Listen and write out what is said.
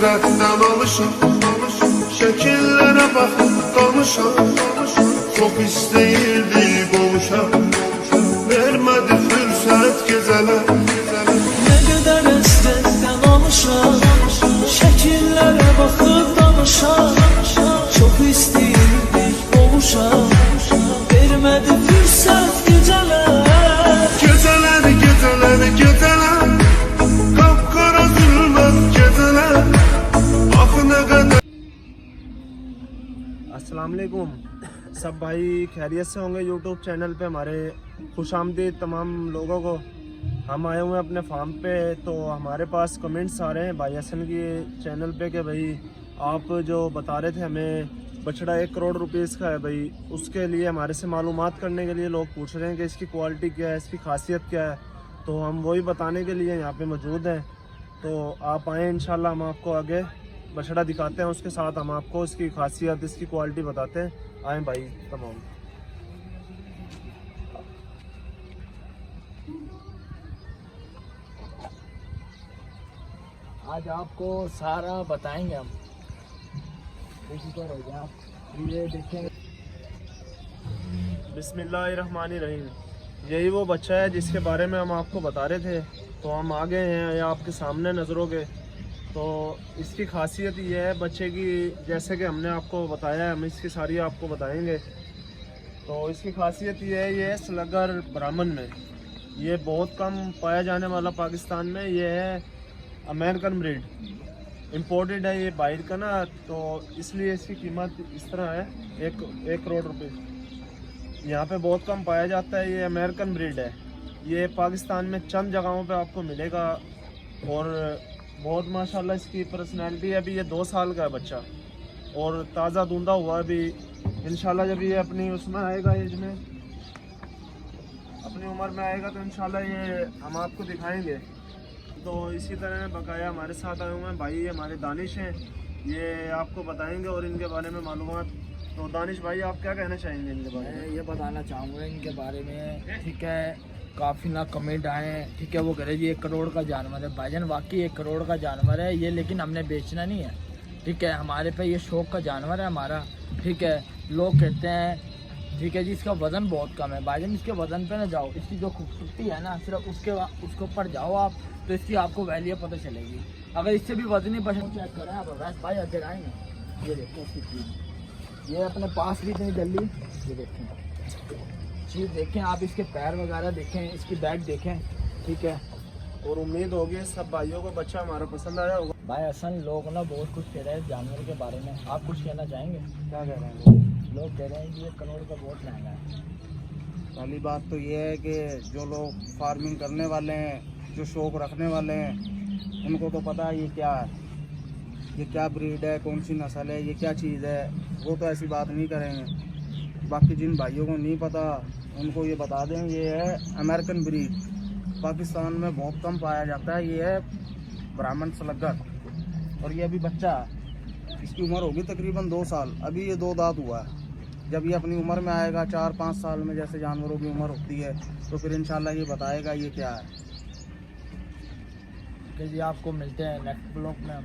hasretten alışım. Şekillere bakıp kalmışam. Çok isteyirdi qovuşam. Vermedi fürsət gecələr. Ne kadar hasretten almışam. Şekillere bakıp kalmışam. Çok isteyirdi qovuşam. Vermedi fürsət gecələr. Geceler kapkara zulmet geceler. Ah ne kadar. अस्सलाम वालेकुम सब भाई खैरियत से होंगे। YouTube channel पे हमारे खुशामदीद तमाम लोगों को। हम आए हुए हैं अपने फार्म पे, तो हमारे पास कमेंट्स आ रहे हैं भाई हसन की चैनल पे कि भाई आप जो बता रहे थे हमें बछड़ा 1 करोड़ रुपीस का है, भाई उसके लिए हमारे से मालूमात करने के लिए लोग पूछ रहे हैं कि इसकी क्वालिटी क्या है, इसकी खासियत क्या है। तो हम वही बताने के लिए यहाँ पे मौजूद हैं। तो आप आएँ, इंशाल्लाह हम आपको आगे बछड़ा दिखाते हैं, उसके साथ हम आपको इसकी खासियत, इसकी क्वालिटी बताते हैं। आए भाई तमाम। आज आपको सारा बताएंगे हम। ये देखेंगे। बिस्मिल्लाहिर्रहमानिर्रहीम। यही वो बच्चा है जिसके बारे में हम आपको बता रहे थे। तो हम आ गए हैं या आपके सामने नज़रों के। तो इसकी खासियत ये है बच्चे की, जैसे कि हमने आपको बताया है, हम इसकी सारी आपको बताएंगे। तो इसकी खासियत ये है, ये स्लगर ब्राह्मण में ये बहुत कम पाया जाने वाला पाकिस्तान में। ये है अमेरिकन ब्रीड, इम्पोर्टेड है ये बाहर का ना, तो इसलिए इसकी कीमत इस तरह है 1 करोड़ रुपये। यहाँ पे बहुत कम पाया जाता है। ये अमेरिकन ब्रीड है। ये पाकिस्तान में चंद जगहों पे आपको मिलेगा और बहुत माशाल्लाह इसकी पर्सनैलिटी है। अभी ये 2 साल का है बच्चा और ताज़ा दूंदा हुआ। अभी इंशाल्लाह जब ये अपनी उसमें आएगा, एज में अपनी उम्र में आएगा, तो इंशाल्लाह ये हम आपको दिखाएंगे। तो इसी तरह बकाया हमारे साथ आए हुए हैं भाई, ये हमारे दानिश हैं, ये आपको बताएंगे और इनके बारे में मालूमात। तो दानिश भाई आप क्या कहना चाहेंगे इनके बारे में? ये बताना चाहूँगा इनके बारे में, ठीक है। काफ़ी ना कमेंट आए, ठीक है। वो कह रहे जी 1 करोड़ का जानवर है। भाईजान वाकई 1 करोड़ का जानवर है ये, लेकिन हमने बेचना नहीं है, ठीक है। हमारे पे ये शौक़ का जानवर है हमारा, ठीक है। लोग कहते हैं ठीक है जी इसका वज़न बहुत कम है। भाईजान इसके वज़न पे ना जाओ, इसकी जो खूबसूरती है ना सिर्फ उसके ऊपर जाओ आप, तो इसकी आपको वैल्यू पता चलेगी। अगर इससे भी वज़न ही पसंद चेक करें आप भाई अगर आएंगे। ये देखो इसकी चीज़, ये अपने पास भी इतनी जल्दी, ये देखें चीज़ देखें आप, इसके पैर वगैरह देखें, इसकी बैक देखें, ठीक है। और उम्मीद होगी सब भाइयों को बच्चा हमारा पसंद आया होगा। भाई असल लोग ना बहुत कुछ कह रहे हैं जानवर के बारे में, आप कुछ कहना चाहेंगे? क्या कह रहे हैं? लोग कह रहे हैं कि 1 करोड़ का बहुत महंगा है। पहली बात तो ये है कि जो लोग फार्मिंग करने वाले हैं, जो शौक़ रखने वाले हैं, उनको तो पता है ये क्या है, ये क्या ब्रीड है, कौन सी नस्ल है, ये क्या चीज़ है, वो तो ऐसी बात नहीं करेंगे। बाकी जिन भाइयों को नहीं पता उनको ये बता दें, ये है अमेरिकन ब्रीड, पाकिस्तान में बहुत कम पाया जाता है। ये है ब्राह्मण स्लगर और ये अभी बच्चा है। इसकी उम्र होगी तकरीबन 2 साल। अभी ये 2 दांत हुआ है। जब ये अपनी उम्र में आएगा 4-5 साल में, जैसे जानवरों की उम्र होती है, तो फिर इंशाल्लाह ये बताएगा ये क्या है। जी आपको मिलते हैं नेक्स्ट ब्लॉग में हम।